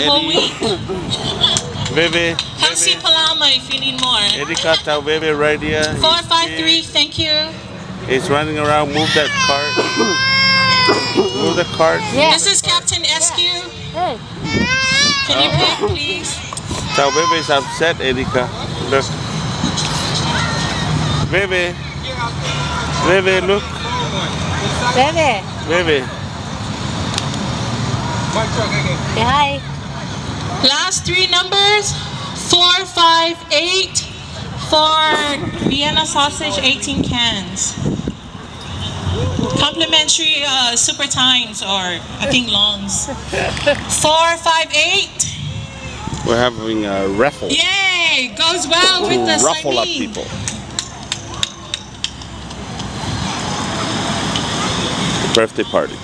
the whole week. Vivi. Come see Palama if you need more. Erika, tell Vivi right here. 453, thank you. He's running around. Move that cart. Move the cart. Yeah. This is Captain SQ. Hey. Can you pick, please? Tell Vivi's upset, Erika. Look. Vivi. Vivi, look. Bebe. Vivi. Say hi. Last three numbers. 458 for Vienna sausage, 18 cans. Complimentary super tines, or I think longs. 458. We're having a raffle. Yay! Goes well with the Ruffle up sardine. people. Birthday party.